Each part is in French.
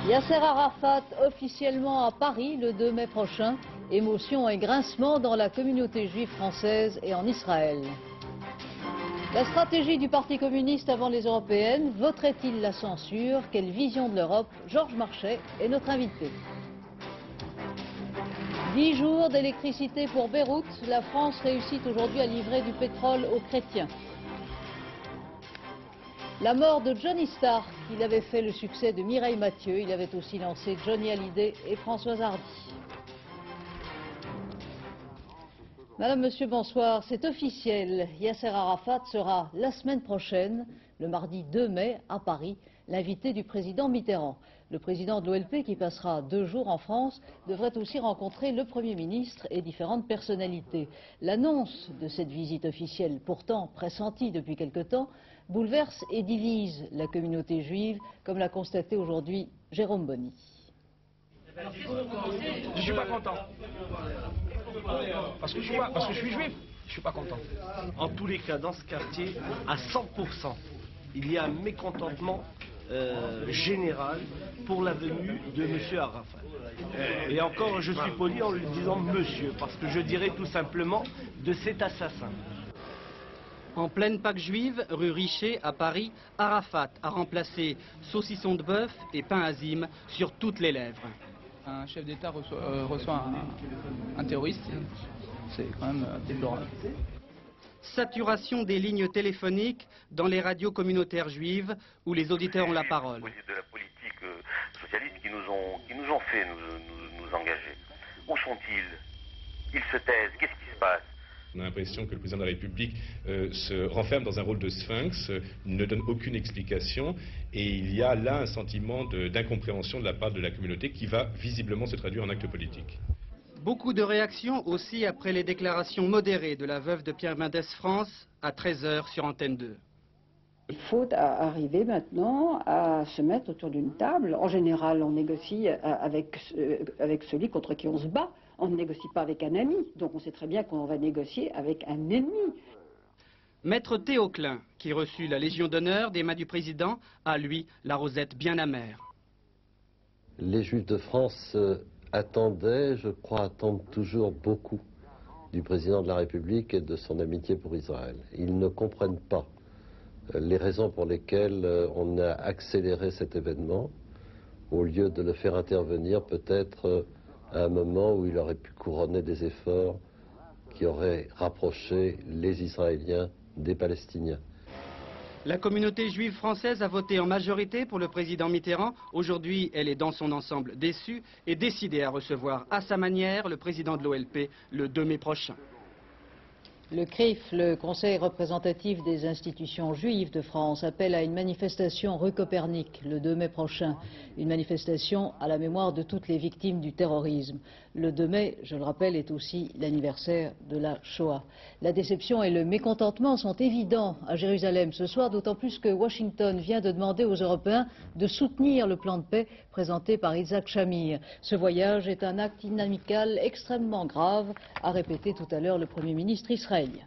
Yasser Arafat officiellement à Paris le 2 mai prochain. Émotion et grincement dans la communauté juive française et en Israël. La stratégie du Parti communiste avant les européennes, voterait-il la censure? Quelle vision de l'Europe? Georges Marchais est notre invité. 10 jours d'électricité pour Beyrouth. La France réussit aujourd'hui à livrer du pétrole aux chrétiens. La mort de Johnny Stark, il avait fait le succès de Mireille Mathieu. Il avait aussi lancé Johnny Hallyday et Françoise Hardy. Madame, Monsieur, bonsoir. C'est officiel. Yasser Arafat sera la semaine prochaine, le mardi 2 mai, à Paris, l'invité du président Mitterrand. Le président de l'OLP, qui passera 2 jours en France, devrait aussi rencontrer le Premier ministre et différentes personnalités. L'annonce de cette visite officielle, pourtant pressentie depuis quelque temps, bouleverse et divise la communauté juive, comme l'a constaté aujourd'hui Jérôme Bonny. Je suis pas content. Parce que je suis juif, je suis pas content. En tous les cas, dans ce quartier, à 100%, il y a un mécontentement général pour la venue de M. Arafat. Et encore, je suis poli en lui disant monsieur, parce que je dirais tout simplement de cet assassin. En pleine Pâques juive, rue Richer, à Paris, Arafat a remplacé saucisson de bœuf et pain azim sur toutes les lèvres. Un chef d'État reçoit un terroriste, c'est quand même déplorable. Saturation des lignes téléphoniques dans les radios communautaires juives où les auditeurs ont la parole. De la politique socialiste qui nous ont fait nous engager. Où sont-ils? Ils se taisent. Qu'est-ce qui se passe? On a l'impression que le président de la République se renferme dans un rôle de sphinx, ne donne aucune explication, et il y a là un sentiment d'incompréhension de la part de la communauté qui va visiblement se traduire en acte politique. Beaucoup de réactions aussi après les déclarations modérées de la veuve de Pierre Mendès France à 13h sur Antenne 2. Il faut arriver maintenant à se mettre autour d'une table. En général, on négocie avec celui contre qui on se bat. On ne négocie pas avec un ami. Donc on sait très bien qu'on va négocier avec un ennemi. Maître Théo Klein, qui reçut la Légion d'honneur des mains du président, a lui la rosette bien amère. Les Juifs de France attendaient, je crois, attendent toujours beaucoup du président de la République et de son amitié pour Israël. Ils ne comprennent pas les raisons pour lesquelles on a accéléré cet événement, au lieu de le faire intervenir peut-être à un moment où il aurait pu couronner des efforts qui auraient rapproché les Israéliens des Palestiniens. La communauté juive française a voté en majorité pour le président Mitterrand. Aujourd'hui, elle est dans son ensemble déçue et décidée à recevoir à sa manière le président de l'OLP le 2 mai prochain. Le CRIF, le Conseil représentatif des institutions juives de France, appelle à une manifestation rue Copernic le 2 mai prochain. Une manifestation à la mémoire de toutes les victimes du terrorisme. Le 2 mai, je le rappelle, est aussi l'anniversaire de la Shoah. La déception et le mécontentement sont évidents à Jérusalem ce soir, d'autant plus que Washington vient de demander aux Européens de soutenir le plan de paix présenté par Isaac Shamir. Ce voyage est un acte inamical extrêmement grave, a répété tout à l'heure le Premier ministre israélien.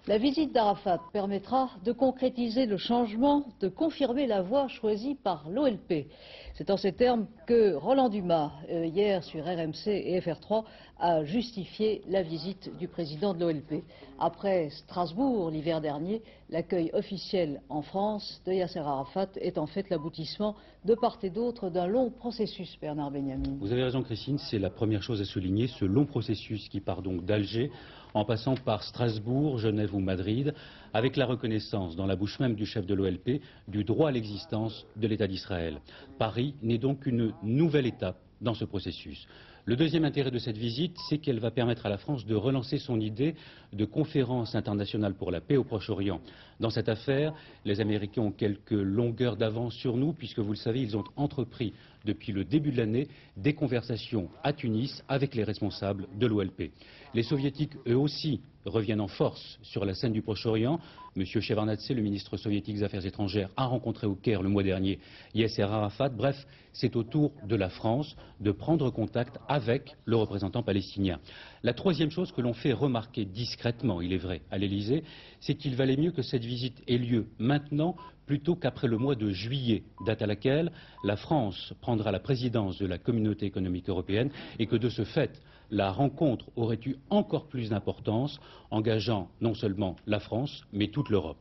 La visite d'Arafat permettra de concrétiser le changement, de confirmer la voie choisie par l'OLP. C'est en ces termes que Roland Dumas, hier sur RMC et FR3, a justifié la visite du président de l'OLP. Après Strasbourg l'hiver dernier, l'accueil officiel en France de Yasser Arafat est en fait l'aboutissement de part et d'autre d'un long processus, Bernard Benyamin. Vous avez raison, Christine, c'est la première chose à souligner, ce long processus qui part donc d'Alger, en passant par Strasbourg, Genève ou Madrid, avec la reconnaissance dans la bouche même du chef de l'OLP du droit à l'existence de l'État d'Israël. Paris n'est donc une nouvelle étape dans ce processus. Le deuxième intérêt de cette visite, c'est qu'elle va permettre à la France de relancer son idée de conférence internationale pour la paix au Proche-Orient. Dans cette affaire, les Américains ont quelques longueurs d'avance sur nous, puisque vous le savez, ils ont entrepris depuis le début de l'année des conversations à Tunis avec les responsables de l'OLP. Les Soviétiques, eux aussi, reviennent en force sur la scène du Proche-Orient. M. Shevardnadze, le ministre soviétique des Affaires étrangères, a rencontré au Caire le mois dernier Yasser Arafat. Bref, c'est au tour de la France de prendre contact avec le représentant palestinien. La troisième chose que l'on fait remarquer discrètement, il est vrai, à l'Élysée, c'est qu'il valait mieux que cette visite ait lieu maintenant plutôt qu'après le mois de juillet, date à laquelle la France prendra la présidence de la Communauté économique européenne et que de ce fait, la rencontre aurait eu encore plus d'importance, engageant non seulement la France, mais toute l'Europe.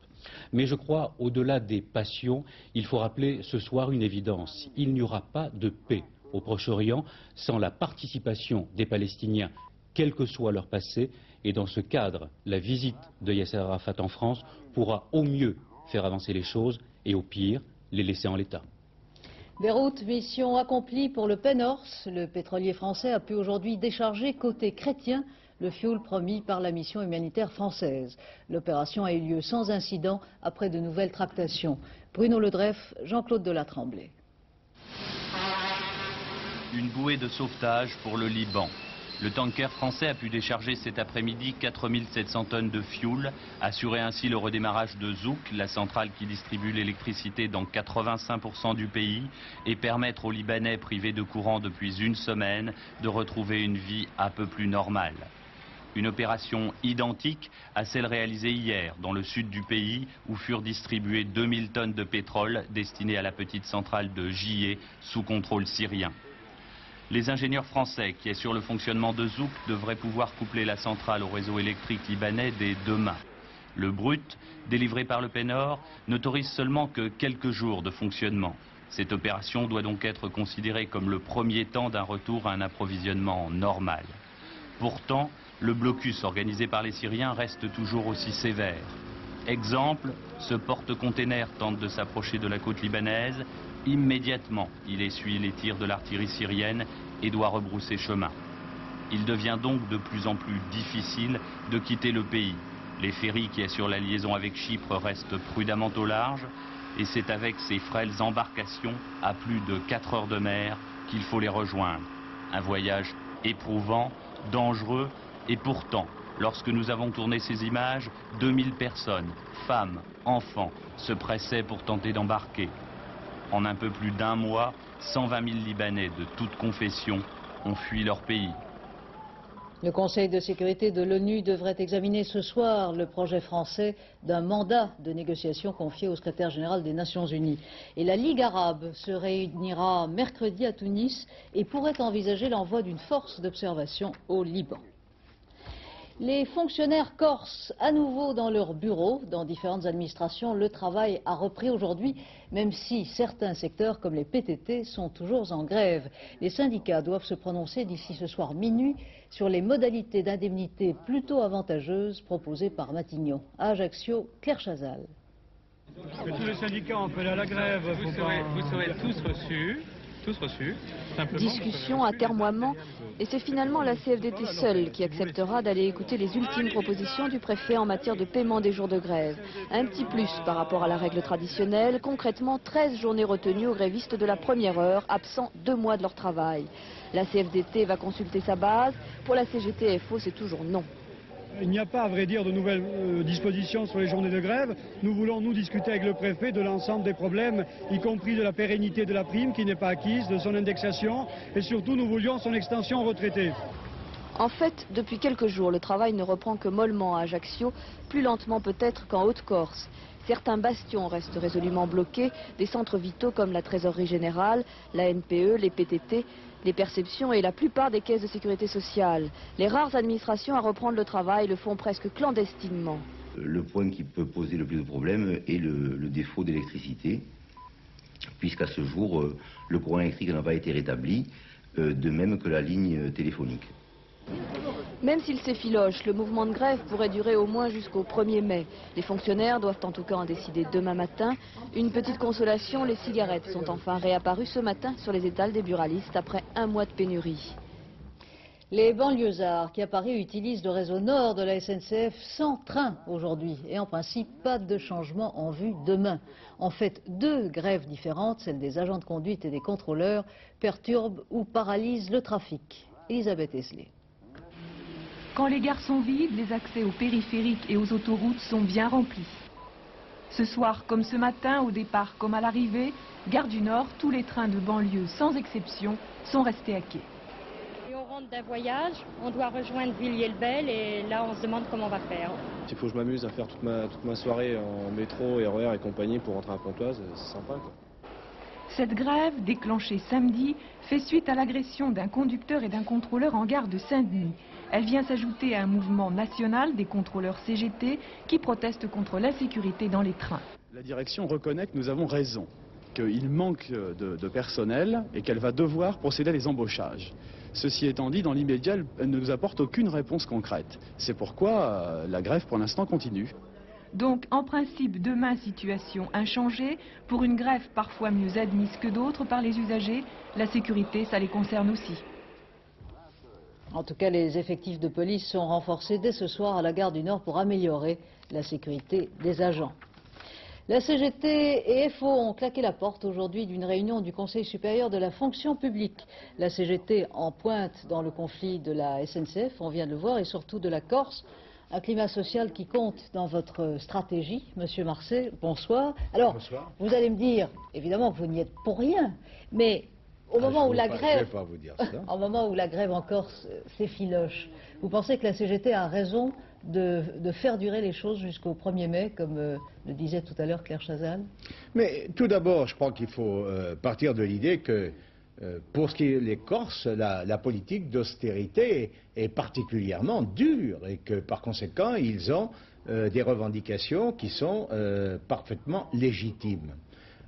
Mais je crois, au-delà des passions, il faut rappeler ce soir une évidence. Il n'y aura pas de paix au Proche-Orient sans la participation des Palestiniens, quel que soit leur passé. Et dans ce cadre, la visite de Yasser Arafat en France pourra au mieux faire avancer les choses et au pire, les laisser en l'état. Beyrouth, mission accomplie pour le Pénors. Le pétrolier français a pu aujourd'hui décharger côté chrétien le fioul promis par la mission humanitaire française. L'opération a eu lieu sans incident après de nouvelles tractations. Bruno Ledreff, Jean-Claude Delatremblay. Une bouée de sauvetage pour le Liban. Le tanker français a pu décharger cet après-midi 4700 tonnes de fioul, assurer ainsi le redémarrage de Zouk, la centrale qui distribue l'électricité dans 85% du pays, et permettre aux Libanais privés de courant depuis une semaine de retrouver une vie un peu plus normale. Une opération identique à celle réalisée hier dans le sud du pays où furent distribuées 2000 tonnes de pétrole destinées à la petite centrale de Jiyeh sous contrôle syrien. Les ingénieurs français qui assurent le fonctionnement de Zouk devraient pouvoir coupler la centrale au réseau électrique libanais dès demain. Le brut, délivré par le Pénor, n'autorise seulement que quelques jours de fonctionnement. Cette opération doit donc être considérée comme le premier temps d'un retour à un approvisionnement normal. Pourtant, le blocus organisé par les Syriens reste toujours aussi sévère. Exemple, ce porte-container tente de s'approcher de la côte libanaise. Immédiatement, il essuie les tirs de l'artillerie syrienne et doit rebrousser chemin. Il devient donc de plus en plus difficile de quitter le pays. Les ferries qui assurent la liaison avec Chypre restent prudemment au large et c'est avec ces frêles embarcations à plus de 4 heures de mer qu'il faut les rejoindre. Un voyage éprouvant, dangereux et pourtant, lorsque nous avons tourné ces images, 2000 personnes, femmes, enfants, se pressaient pour tenter d'embarquer. En un peu plus d'un mois, 120 000 Libanais de toutes confessions ont fui leur pays. Le Conseil de sécurité de l'ONU devrait examiner ce soir le projet français d'un mandat de négociation confié au secrétaire général des Nations Unies. Et la Ligue arabe se réunira mercredi à Tunis et pourrait envisager l'envoi d'une force d'observation au Liban. Les fonctionnaires corses, à nouveau dans leurs bureaux, dans différentes administrations, le travail a repris aujourd'hui, même si certains secteurs comme les PTT sont toujours en grève. Les syndicats doivent se prononcer d'ici ce soir minuit sur les modalités d'indemnité plutôt avantageuses proposées par Matignon. À Ajaccio, Claire Chazal. Tous les syndicats ont appelé à la grève. Vous serez tous reçus. Discussion, atermoiement, et c'est finalement la CFDT seule qui acceptera d'aller écouter les ultimes propositions du préfet en matière de paiement des jours de grève. Un petit plus par rapport à la règle traditionnelle, concrètement 13 journées retenues aux grévistes de la première heure, absents 2 mois de leur travail. La CFDT va consulter sa base, pour la CGT-FO c'est toujours non. Il n'y a pas, à vrai dire, de nouvelles dispositions sur les journées de grève. Nous voulons, nous, discuter avec le préfet de l'ensemble des problèmes, y compris de la pérennité de la prime qui n'est pas acquise, de son indexation, et surtout, nous voulions son extension aux retraités. En fait, depuis quelques jours, le travail ne reprend que mollement à Ajaccio, plus lentement peut-être qu'en Haute-Corse. Certains bastions restent résolument bloqués, des centres vitaux comme la Trésorerie Générale, la NPE, les PTT, les perceptions et la plupart des caisses de sécurité sociale. Les rares administrations à reprendre le travail le font presque clandestinement. Le point qui peut poser le plus de problèmes est le défaut d'électricité, puisqu'à ce jour, le courant électrique n'a pas été rétabli, de même que la ligne téléphonique. Même s'il s'effiloche, le mouvement de grève pourrait durer au moins jusqu'au 1er mai. Les fonctionnaires doivent en tout cas en décider demain matin. Une petite consolation, les cigarettes sont enfin réapparues ce matin sur les étals des buralistes après 1 mois de pénurie. Les banlieusards qui à Paris utilisent le réseau nord de la SNCF sans train aujourd'hui et en principe pas de changement en vue demain. En fait, 2 grèves différentes, celle des agents de conduite et des contrôleurs, perturbent ou paralysent le trafic. Elisabeth Esley. Quand les gares sont vides, les accès aux périphériques et aux autoroutes sont bien remplis. Ce soir comme ce matin, au départ comme à l'arrivée, Gare du Nord, tous les trains de banlieue sans exception sont restés à quai. rentre d'un voyage, on doit rejoindre Villiers-le-Bel et là on se demande comment on va faire. Il faut que je m'amuse à faire toute ma soirée en métro, RER et compagnie pour rentrer à Pontoise, c'est sympa quoi. Cette grève, déclenchée samedi, fait suite à l'agression d'un conducteur et d'un contrôleur en gare de Saint-Denis. Elle vient s'ajouter à un mouvement national des contrôleurs CGT qui protestent contre l'insécurité dans les trains. La direction reconnaît que nous avons raison, qu'il manque de personnel et qu'elle va devoir procéder à des embauchages. Ceci étant dit, dans l'immédiat, elle ne nous apporte aucune réponse concrète. C'est pourquoi la grève pour l'instant continue. Donc, en principe, demain, situation inchangée. Pour une grève parfois mieux admise que d'autres par les usagers, la sécurité, ça les concerne aussi. En tout cas, les effectifs de police sont renforcés dès ce soir à la gare du Nord pour améliorer la sécurité des agents. La CGT et FO ont claqué la porte aujourd'hui d'une réunion du Conseil supérieur de la fonction publique. La CGT en pointe dans le conflit de la SNCF, on vient de le voir, et surtout de la Corse. Un climat social qui compte dans votre stratégie, Monsieur Marseille. Bonsoir. Alors, bonsoir. Vous allez me dire, évidemment, que vous n'y êtes pour rien, mais au moment où la grève, au moment où la grève en Corse s'effiloche, vous pensez que la CGT a raison de faire durer les choses jusqu'au 1er mai, comme le disait tout à l'heure Claire Chazal? Mais tout d'abord, je crois qu'il faut partir de l'idée que pour ce qui est des Corses, la politique d'austérité est particulièrement dure et que par conséquent, ils ont des revendications qui sont parfaitement légitimes.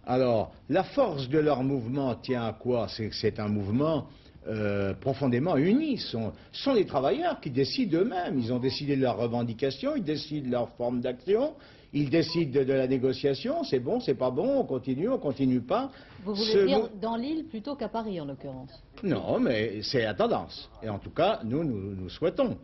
Alors, la force de leur mouvement tient à quoi? C'est un mouvement profondément uni. Ce sont les travailleurs qui décident eux-mêmes. Ils ont décidé de leurs revendications, ils décident de leur forme d'action. Ils décident de la négociation, c'est bon, c'est pas bon, on continue pas. Vous voulez dire dans l'île plutôt qu'à Paris en l'occurrence? Non, mais c'est la tendance. Et en tout cas, nous souhaitons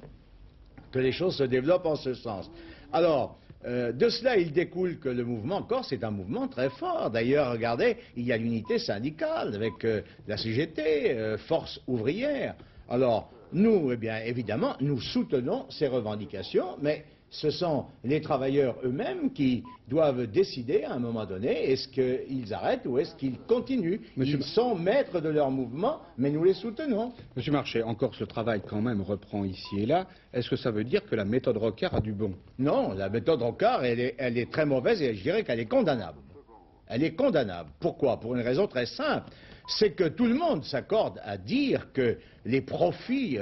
que les choses se développent en ce sens. Alors, de cela, il découle que le mouvement Corse est un mouvement très fort. D'ailleurs, regardez, il y a l'unité syndicale avec la CGT, Force ouvrière. Alors, nous, eh bien, évidemment, nous soutenons ces revendications, mais ce sont les travailleurs eux-mêmes qui doivent décider à un moment donné, est-ce qu'ils arrêtent ou est-ce qu'ils continuent. Ils sont maîtres de leur mouvement, mais nous les soutenons. Monsieur Marchais, en Corse, le travail quand même reprend ici et là. Est-ce que ça veut dire que la méthode Rocard a du bon? Non, la méthode Rocard, elle est très mauvaise et je dirais qu'elle est condamnable. Elle est condamnable. Pourquoi? Pour une raison très simple. C'est que tout le monde s'accorde à dire que les profits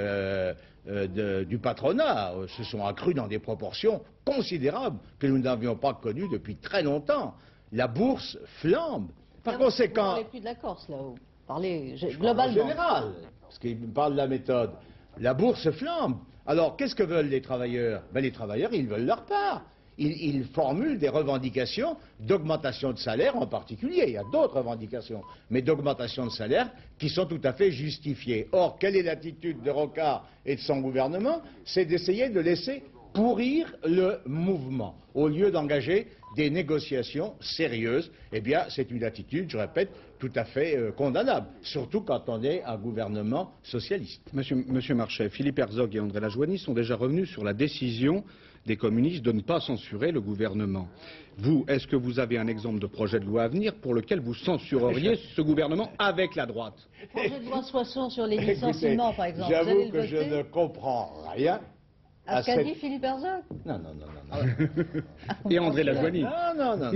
du patronat se sont accrus dans des proportions considérables que nous n'avions pas connues depuis très longtemps. La bourse flambe. Par conséquent... Vous ne parlez plus de la Corse, là-haut. Parlez globalement. En général, parce qu'il parle de la méthode. La bourse flambe. Alors, qu'est-ce que veulent les travailleurs? Ben, les travailleurs, ils veulent leur part. Ils formulent des revendications d'augmentation de salaire en particulier. Il y a d'autres revendications, mais d'augmentation de salaire qui sont tout à fait justifiées. Or, quelle est l'attitude de Rocard et de son gouvernement? C'est d'essayer de laisser pourrir le mouvement, au lieu d'engager des négociations sérieuses. Eh bien, c'est une attitude, je répète, tout à fait condamnable, surtout quand on est un gouvernement socialiste. Monsieur Marchais, Philippe Herzog et André Lajoigny sont déjà revenus sur la décision des communistes de ne pas censurer le gouvernement. Vous, est-ce que vous avez un exemple de projet de loi à venir pour lequel vous censureriez ce gouvernement avec la droite? Projet de loi Soisson sur les licenciements, par exemple. J'avoue que je ne comprends rien à ce qu'a dit Philippe Herzog. Non. Et André Lajoigny. Non.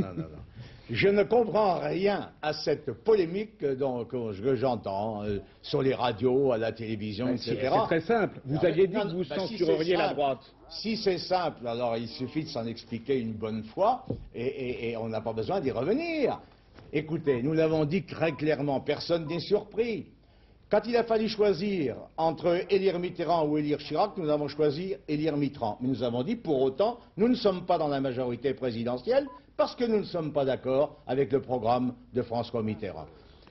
Je ne comprends rien à cette polémique que j'entends sur les radios, à la télévision, etc. C'est très simple. Vous aviez dit que vous censureriez la droite. Si c'est simple, alors il suffit de s'en expliquer une bonne fois et on n'a pas besoin d'y revenir. Écoutez, nous l'avons dit très clairement, personne n'est surpris. Quand il a fallu choisir entre élire Mitterrand ou élire Chirac, nous avons choisi élire Mitterrand. Mais nous avons dit, pour autant, nous ne sommes pas dans la majorité présidentielle parce que nous ne sommes pas d'accord avec le programme de François Mitterrand.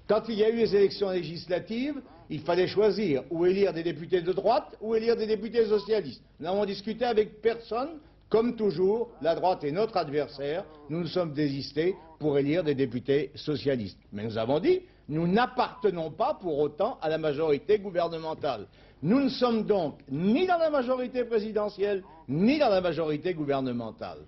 Quand il y a eu les élections législatives, il fallait choisir ou élire des députés de droite ou élire des députés socialistes. Nous n'avons discuté avec personne. Comme toujours, la droite est notre adversaire. Nous nous sommes désistés pour élire des députés socialistes. Mais nous avons dit, nous n'appartenons pas pour autant à la majorité gouvernementale. Nous ne sommes donc ni dans la majorité présidentielle, ni dans la majorité gouvernementale.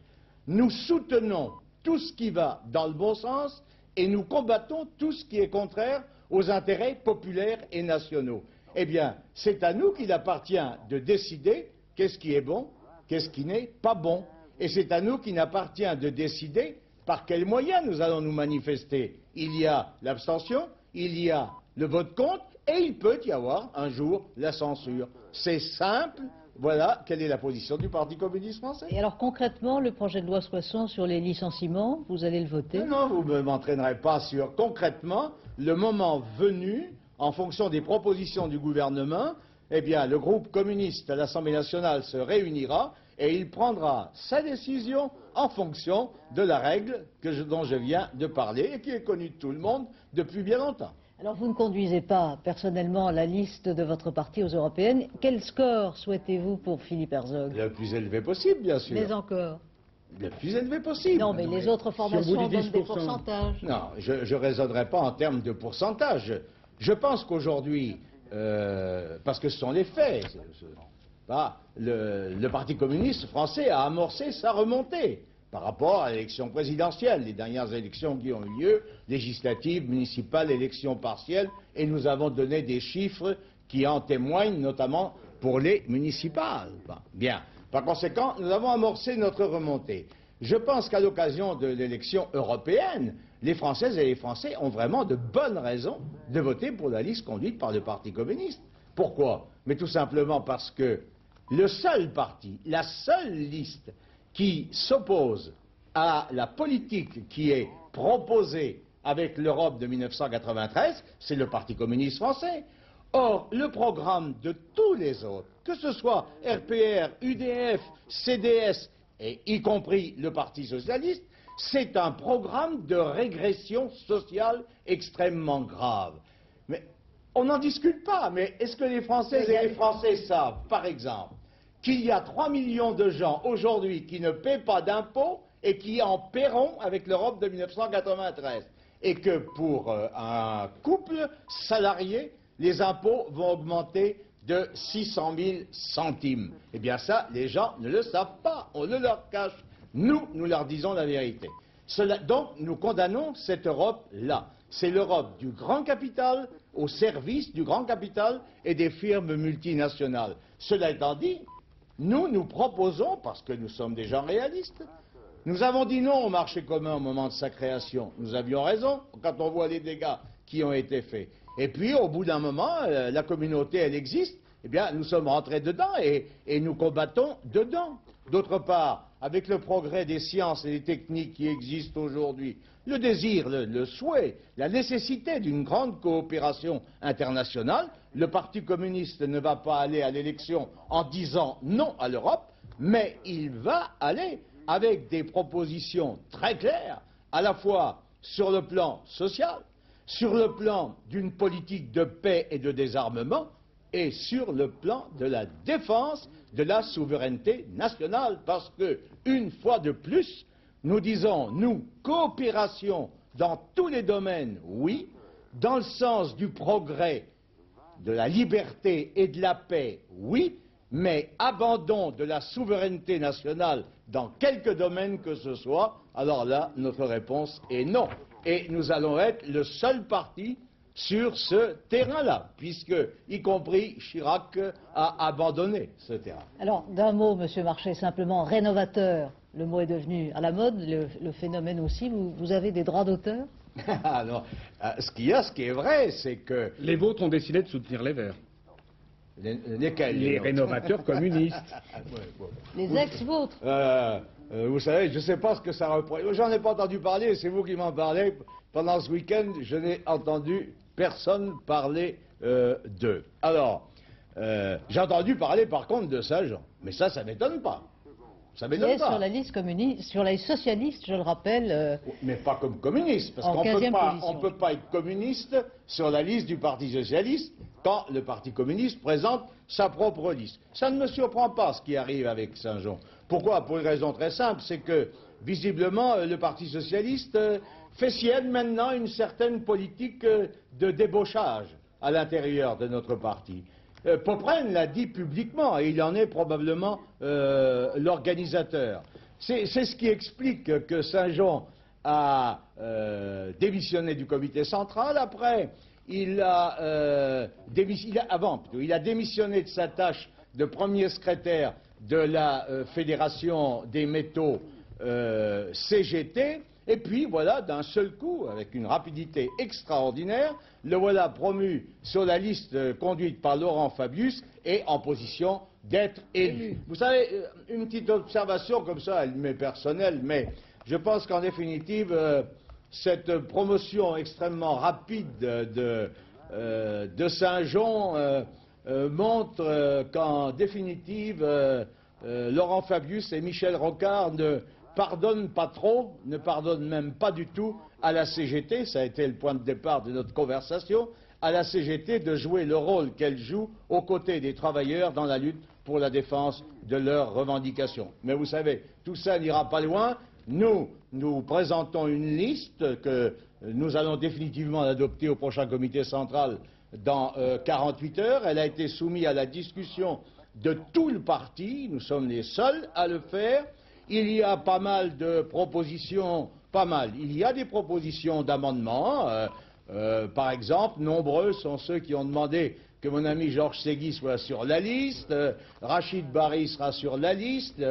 Nous soutenons tout ce qui va dans le bon sens et nous combattons tout ce qui est contraire aux intérêts populaires et nationaux. Eh bien, c'est à nous qu'il appartient de décider qu'est-ce qui est bon, qu'est-ce qui n'est pas bon. Et c'est à nous qu'il appartient de décider par quels moyens nous allons nous manifester. Il y a l'abstention, il y a le vote contre, et il peut y avoir un jour la censure. C'est simple. Voilà quelle est la position du Parti communiste français. Et alors concrètement, le projet de loi Soissons sur les licenciements, vous allez le voter? Non, vous ne m'entraînerez pas sur concrètement le moment venu, en fonction des propositions du gouvernement, eh bien le groupe communiste à l'Assemblée nationale se réunira et il prendra sa décision en fonction de la règle dont je viens de parler et qui est connue de tout le monde depuis bien longtemps. Alors vous ne conduisez pas personnellement la liste de votre parti aux européennes. Quel score souhaitez-vous pour Philippe Herzog? Le plus élevé possible, bien sûr. Mais encore? Le plus élevé possible. Non, mais les autres formations donnent des pourcentages. Non, je ne raisonnerai pas en termes de pourcentage. Je pense qu'aujourd'hui, parce que ce sont les faits, le Parti communiste français a amorcé sa remontée par rapport à l'élection présidentielle, les dernières élections qui ont eu lieu, législatives, municipales, élections partielles, et nous avons donné des chiffres qui en témoignent, notamment pour les municipales. Bon, bien. Par conséquent, nous avons amorcé notre remontée. Je pense qu'à l'occasion de l'élection européenne, les Françaises et les Français ont vraiment de bonnes raisons de voter pour la liste conduite par le Parti communiste. Pourquoi? Mais tout simplement parce que le seul parti, la seule liste qui s'oppose à la politique qui est proposée avec l'Europe de 1993, c'est le Parti communiste français. Or, le programme de tous les autres, que ce soit RPR, UDF, CDS, et y compris le Parti socialiste, c'est un programme de régression sociale extrêmement grave. Mais on n'en discute pas, mais est-ce que les Françaises et les Français savent, par exemple, qu'il y a 3 millions de gens aujourd'hui qui ne paient pas d'impôts et qui en paieront avec l'Europe de 1993, et que pour un couple salarié, les impôts vont augmenter de 600 000 centimes. Eh bien ça, les gens ne le savent pas, on le leur cache. Nous leur disons la vérité. Donc nous condamnons cette Europe-là. C'est l'Europe du grand capital au service du grand capital et des firmes multinationales. Cela étant dit, nous proposons, parce que nous sommes des gens réalistes, nous avons dit non au marché commun au moment de sa création. Nous avions raison quand on voit les dégâts qui ont été faits. Et puis, au bout d'un moment, la communauté, elle existe, eh bien, nous sommes rentrés dedans et nous combattons dedans. D'autre part, avec le progrès des sciences et des techniques qui existent aujourd'hui, le désir, le souhait, la nécessité d'une grande coopération internationale, le Parti communiste ne va pas aller à l'élection en disant non à l'Europe, mais il va aller avec des propositions très claires, à la fois sur le plan social, sur le plan d'une politique de paix et de désarmement, et sur le plan de la défense de la souveraineté nationale, parce que, une fois de plus, nous disons, nous, coopération dans tous les domaines, oui, dans le sens du progrès, de la liberté et de la paix, oui, mais abandon de la souveraineté nationale dans quelque domaine que ce soit, alors là, notre réponse est non. Et nous allons être le seul parti sur ce terrain-là, puisque, y compris, Chirac a abandonné ce terrain. Alors, d'un mot, Monsieur Marchais, simplement rénovateur, le mot est devenu à la mode, le phénomène aussi, vous avez des droits d'auteur? Alors, ce qu'il y a, ce qui est vrai, c'est que... Les vôtres ont décidé de soutenir les Verts. Lesquels? Les rénovateurs communistes. Les ex-vôtres. Vous savez, je ne sais pas ce que ça représente. J'en ai pas entendu parler, c'est vous qui m'en parlez. Pendant ce week-end, je n'ai entendu personne parler d'eux. Alors, j'ai entendu parler par contre de Saint-Jean. Mais ça m'étonne pas. Ça m'étonne pas. Sur la liste communiste, sur les socialistes, je le rappelle. Mais pas comme communiste, parce qu'on ne peut pas être communiste sur la liste du Parti socialiste quand le Parti communiste présente sa propre liste. Ça ne me surprend pas ce qui arrive avec Saint-Jean. Pourquoi? Pour une raison très simple, c'est que visiblement le Parti socialiste fait sienne maintenant une certaine politique de débauchage à l'intérieur de notre parti. Popren l'a dit publiquement et il en est probablement l'organisateur. C'est ce qui explique que Saint-Jean a démissionné du comité central. Après, il a démissionné de sa tâche de premier secrétaire de la Fédération des métaux CGT, et puis voilà, d'un seul coup, avec une rapidité extraordinaire, le voilà promu sur la liste conduite par Laurent Fabius et en position d'être élu. Vous savez, une petite observation comme ça, elle m'est personnelle, mais je pense qu'en définitive, cette promotion extrêmement rapide de Saint-Jean montre qu'en définitive, Laurent Fabius et Michel Rocard ne pardonnent pas trop, ne pardonnent même pas du tout à la CGT, ça a été le point de départ de notre conversation, à la CGT de jouer le rôle qu'elle joue aux côtés des travailleurs dans la lutte pour la défense de leurs revendications. Mais vous savez, tout ça n'ira pas loin. Nous présentons une liste que nous allons définitivement adopter au prochain comité central dans 48 heures. Elle a été soumise à la discussion de tout le parti. Nous sommes les seuls à le faire. Il y a pas mal de propositions, il y a des propositions d'amendements. Par exemple, nombreux sont ceux qui ont demandé que mon ami Georges Segui soit sur la liste, Rachid Bari sera sur la liste.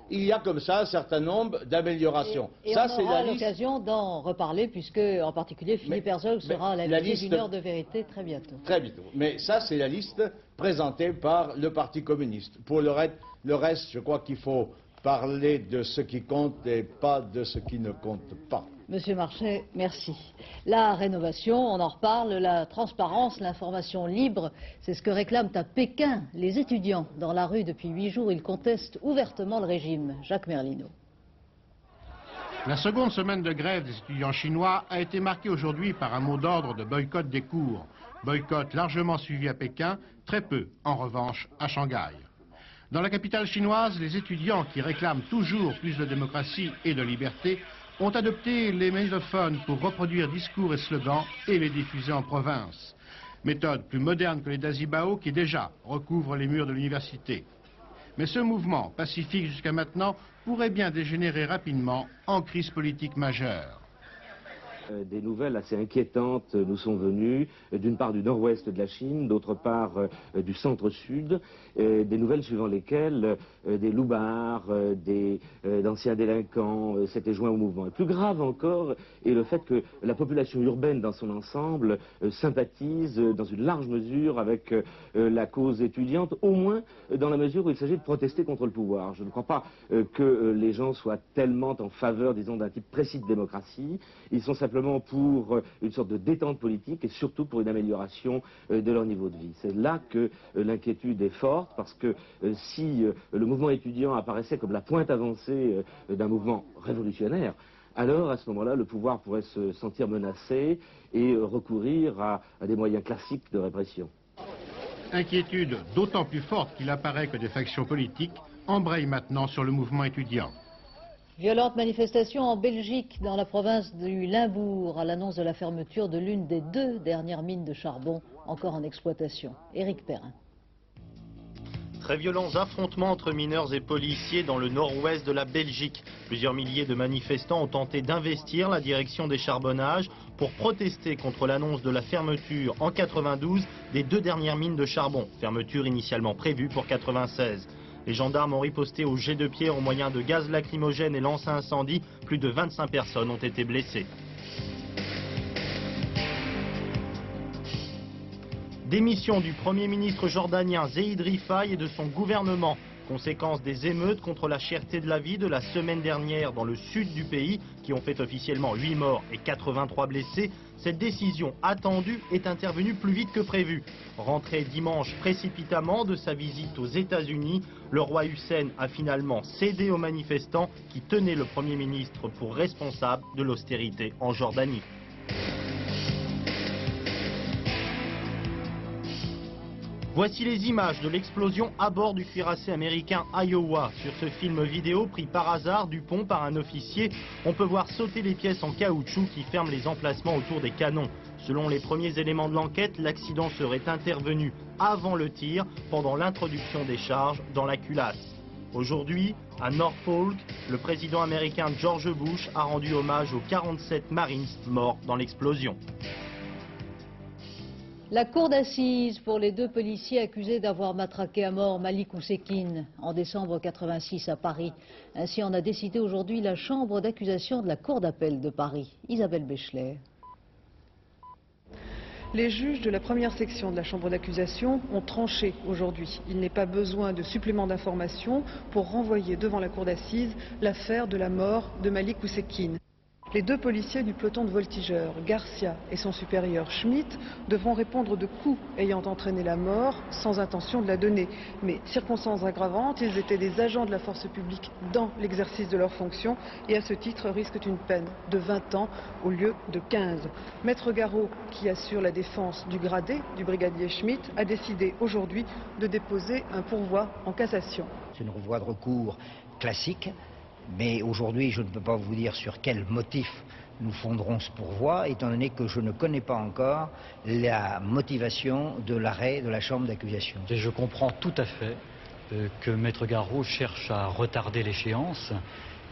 Il y a comme ça un certain nombre d'améliorations. Et ça, on aura l'occasion d'en reparler, puisque en particulier Philippe Herzog sera à l'invité d'une heure de vérité très bientôt. Très bientôt. Mais ça, c'est la liste présentée par le Parti communiste. Pour le reste, je crois qu'il faut parler de ce qui compte et pas de ce qui ne compte pas. Monsieur Marchais, merci. La rénovation, on en reparle, la transparence, l'information libre, c'est ce que réclament à Pékin les étudiants. Dans la rue depuis 8 jours, ils contestent ouvertement le régime. Jacques Merlino. La seconde semaine de grève des étudiants chinois a été marquée aujourd'hui par un mot d'ordre de boycott des cours. Boycott largement suivi à Pékin, très peu, en revanche, à Shanghai. Dans la capitale chinoise, les étudiants qui réclament toujours plus de démocratie et de liberté ont adopté les mégaphones pour reproduire discours et slogans et les diffuser en province. Méthode plus moderne que les Dazibao qui déjà recouvrent les murs de l'université. Mais ce mouvement, pacifique jusqu'à maintenant, pourrait bien dégénérer rapidement en crise politique majeure. Des nouvelles assez inquiétantes nous sont venues, d'une part du nord-ouest de la Chine, d'autre part du centre-sud, des nouvelles suivant lesquelles des loupards, d'anciens délinquants s'étaient joints au mouvement. Et plus grave encore est le fait que la population urbaine dans son ensemble sympathise dans une large mesure avec la cause étudiante, au moins dans la mesure où il s'agit de protester contre le pouvoir. Je ne crois pas que les gens soient tellement en faveur, disons, d'un type précis de démocratie. Ils sont simplement pour une sorte de détente politique et surtout pour une amélioration de leur niveau de vie. C'est là que l'inquiétude est forte, parce que si le mouvement étudiant apparaissait comme la pointe avancée d'un mouvement révolutionnaire, alors à ce moment-là, le pouvoir pourrait se sentir menacé et recourir à des moyens classiques de répression. Inquiétude d'autant plus forte qu'il apparaît que des factions politiques embrayent maintenant sur le mouvement étudiant. Violente manifestation en Belgique, dans la province du Limbourg, à l'annonce de la fermeture de l'une des 2 dernières mines de charbon encore en exploitation. Éric Perrin. Très violents affrontements entre mineurs et policiers dans le nord-ouest de la Belgique. Plusieurs milliers de manifestants ont tenté d'investir la direction des charbonnages pour protester contre l'annonce de la fermeture en 92 des 2 dernières mines de charbon. Fermeture initialement prévue pour 96. Les gendarmes ont riposté au jet de pierre au moyen de gaz lacrymogène et lancé incendie. Plus de 25 personnes ont été blessées. Démission du Premier ministre jordanien Zeid Rifai et de son gouvernement. Conséquence des émeutes contre la cherté de la vie de la semaine dernière dans le sud du pays, qui ont fait officiellement 8 morts et 83 blessés, cette décision attendue est intervenue plus vite que prévu. Rentré dimanche précipitamment de sa visite aux États-Unis, le roi Hussein a finalement cédé aux manifestants qui tenaient le Premier ministre pour responsable de l'austérité en Jordanie. Voici les images de l'explosion à bord du cuirassé américain Iowa. Sur ce film vidéo pris par hasard du pont par un officier, on peut voir sauter les pièces en caoutchouc qui ferment les emplacements autour des canons. Selon les premiers éléments de l'enquête, l'accident serait intervenu avant le tir, pendant l'introduction des charges dans la culasse. Aujourd'hui, à Norfolk, le président américain George Bush a rendu hommage aux 47 Marines morts dans l'explosion. La cour d'assises pour les 2 policiers accusés d'avoir matraqué à mort Malik Oussekine en décembre 86 à Paris. Ainsi en a décidé aujourd'hui la chambre d'accusation de la cour d'appel de Paris. Isabelle Béchelet. Les juges de la première section de la chambre d'accusation ont tranché aujourd'hui. Il n'est pas besoin de supplément d'information pour renvoyer devant la cour d'assises l'affaire de la mort de Malik Oussekine. Les 2 policiers du peloton de voltigeurs, Garcia et son supérieur Schmitt, devront répondre de coups ayant entraîné la mort sans intention de la donner. Mais, circonstances aggravantes, ils étaient des agents de la force publique dans l'exercice de leurs fonctions et à ce titre risquent une peine de 20 ans au lieu de 15. Maître Garot, qui assure la défense du gradé du brigadier Schmitt, a décidé aujourd'hui de déposer un pourvoi en cassation. C'est une voie de recours classique. Mais aujourd'hui, je ne peux pas vous dire sur quel motif nous fonderons ce pourvoi, étant donné que je ne connais pas encore la motivation de l'arrêt de la chambre d'accusation. Et je comprends tout à fait que Maître Garot cherche à retarder l'échéance,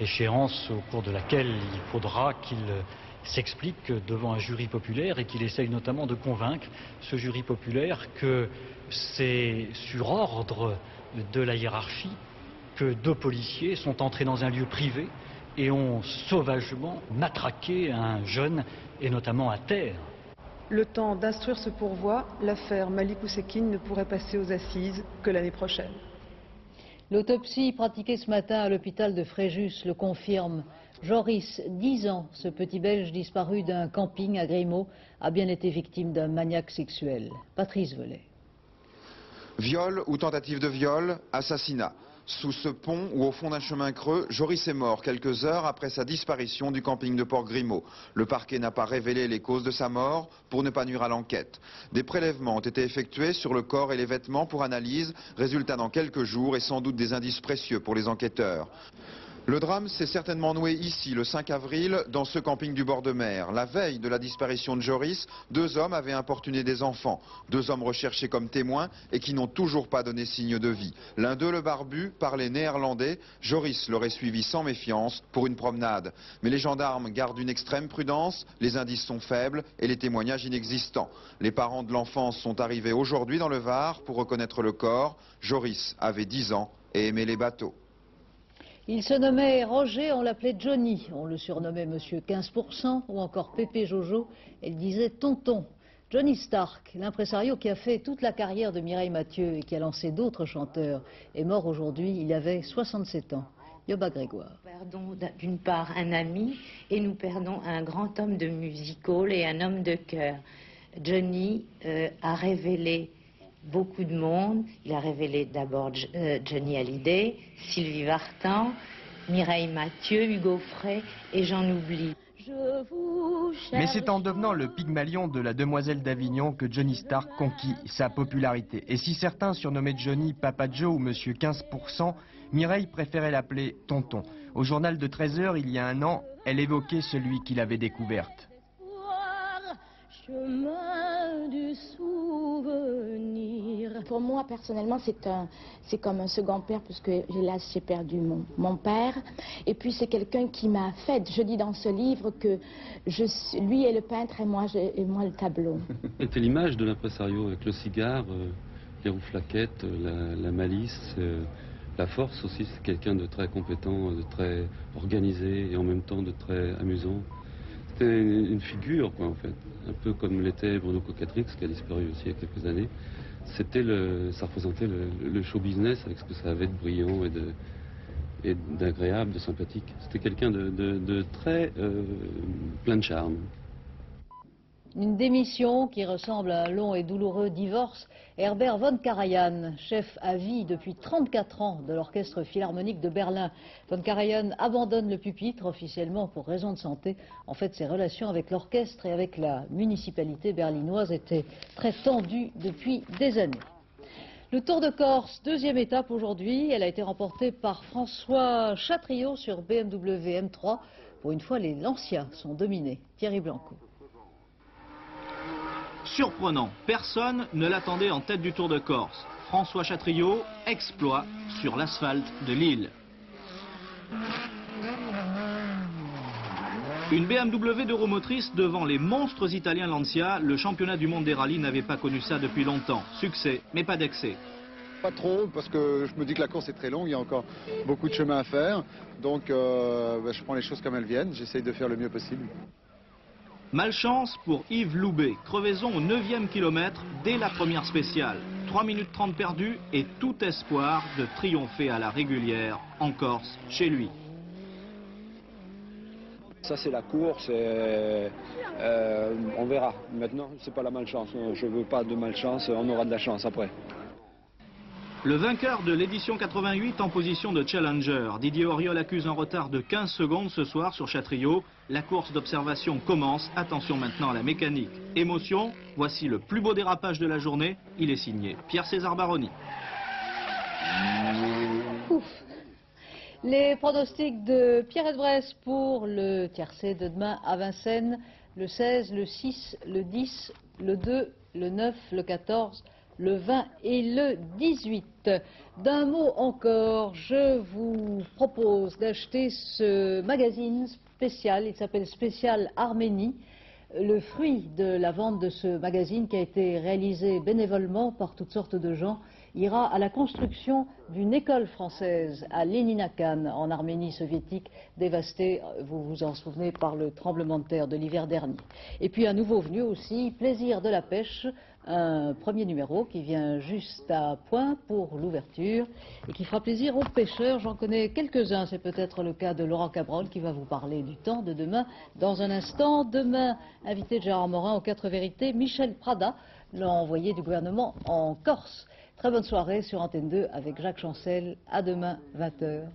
échéance au cours de laquelle il faudra qu'il s'explique devant un jury populaire et qu'il essaye notamment de convaincre ce jury populaire que c'est sur ordre de la hiérarchie que 2 policiers sont entrés dans un lieu privé et ont sauvagement matraqué un jeune et notamment à terre. Le temps d'instruire ce pourvoi, l'affaire Malik Oussekine ne pourrait passer aux assises que l'année prochaine. L'autopsie pratiquée ce matin à l'hôpital de Fréjus le confirme. Joris, 10 ans, ce petit Belge disparu d'un camping à Grimaud, a bien été victime d'un maniaque sexuel. Patrice Velay. Viol ou tentative de viol, assassinat. Sous ce pont ou au fond d'un chemin creux, Joris est mort quelques heures après sa disparition du camping de Port-Grimaud. Le parquet n'a pas révélé les causes de sa mort pour ne pas nuire à l'enquête. Des prélèvements ont été effectués sur le corps et les vêtements pour analyse, résultat dans quelques jours et sans doute des indices précieux pour les enquêteurs. Le drame s'est certainement noué ici, le 5 avril, dans ce camping du bord de mer. La veille de la disparition de Joris, 2 hommes avaient importuné des enfants. 2 hommes recherchés comme témoins et qui n'ont toujours pas donné signe de vie. L'un d'eux, le barbu, parlait néerlandais. Joris l'aurait suivi sans méfiance pour une promenade. Mais les gendarmes gardent une extrême prudence, les indices sont faibles et les témoignages inexistants. Les parents de l'enfance sont arrivés aujourd'hui dans le Var pour reconnaître le corps. Joris avait 10 ans et aimait les bateaux. Il se nommait Roger, on l'appelait Johnny. On le surnommait Monsieur 15% ou encore Pépé Jojo. Elle disait Tonton. Johnny Stark, l'impresario qui a fait toute la carrière de Mireille Mathieu et qui a lancé d'autres chanteurs, est mort aujourd'hui. Il avait 67 ans. Yoba Grégoire. Nous perdons d'une part un ami et nous perdons un grand homme de musical et un homme de cœur. Johnny a révélé beaucoup de monde. Il a révélé d'abord Johnny Hallyday, Sylvie Vartan, Mireille Mathieu, Hugo Frey et j'en oublie. Mais c'est en devenant le Pygmalion de la demoiselle d'Avignon que Johnny Stark conquit sa popularité. Et si certains surnommaient Johnny Papa Joe ou Monsieur 15%, Mireille préférait l'appeler Tonton. Au journal de 13h, il y a un an, elle évoquait celui qu'il avait découverte. Chemin du souvenir. Pour moi, personnellement, c'est comme un second père, puisque hélas, j'ai perdu mon père. Et puis, c'est quelqu'un qui m'a fait. Je dis dans ce livre que lui est le peintre et moi le tableau. C'était l'image de l'impresario avec le cigare, les rouflaquettes, la malice, la force aussi. C'est quelqu'un de très compétent, de très organisé et en même temps de très amusant. C'était une figure, quoi, en fait. Un peu comme l'était Bruno Cocatrix, qui a disparu aussi il y a quelques années. Ça représentait le show business avec ce que ça avait de brillant et d'agréable, de sympathique. C'était quelqu'un de très plein de charme. Une démission qui ressemble à un long et douloureux divorce. Herbert von Karajan, chef à vie depuis 34 ans de l'Orchestre Philharmonique de Berlin. Von Karajan abandonne le pupitre officiellement pour raison de santé. En fait, ses relations avec l'orchestre et avec la municipalité berlinoise étaient très tendues depuis des années. Le Tour de Corse, 2e étape aujourd'hui. Elle a été remportée par François Chatriot sur BMW M3. Pour une fois, les Lancias sont dominés. Thierry Blanco. Surprenant, personne ne l'attendait en tête du Tour de Corse. François Chatriot, exploit sur l'asphalte de Lille. Une BMW d'Euromotrice devant les monstres italiens Lancia. Le championnat du monde des rallyes n'avait pas connu ça depuis longtemps. Succès, mais pas d'excès. Pas trop, parce que je me dis que la course est très longue, il y a encore beaucoup de chemin à faire. Donc je prends les choses comme elles viennent, j'essaye de faire le mieux possible. Malchance pour Yves Loubet. Crevaison au 9e kilomètre dès la première spéciale. 3 minutes 30 perdues et tout espoir de triompher à la régulière en Corse, chez lui. Ça c'est la course et on verra. Maintenant c'est pas la malchance, je veux pas de malchance, on aura de la chance après. Le vainqueur de l'édition 88 en position de challenger. Didier Auriol accuse un retard de 15 secondes ce soir sur Châtriot. La course d'observation commence. Attention maintenant à la mécanique. Émotion, voici le plus beau dérapage de la journée. Il est signé Pierre-César Baroni. Ouf. Les pronostics de Pierre Edbresse pour le tiercé de demain à Vincennes, le 16, le 6, le 10, le 2, le 9, le 14, le 20 et le 18. D'un mot encore, je vous propose d'acheter ce magazine spécial, il s'appelle Spécial Arménie. Le fruit de la vente de ce magazine, qui a été réalisé bénévolement par toutes sortes de gens, ira à la construction d'une école française à Leninakan, en Arménie soviétique, dévastée, vous vous en souvenez, par le tremblement de terre de l'hiver dernier. Et puis un nouveau venu aussi, Plaisir de la pêche, un premier numéro qui vient juste à point pour l'ouverture et qui fera plaisir aux pêcheurs. J'en connais quelques-uns, c'est peut-être le cas de Laurent Cabrol qui va vous parler du temps de demain dans un instant. Demain, invité de Gérard Morin aux 4 vérités, Michel Prada, l'envoyé du gouvernement en Corse. Très bonne soirée sur Antenne 2 avec Jacques Chancel. À demain, 20h.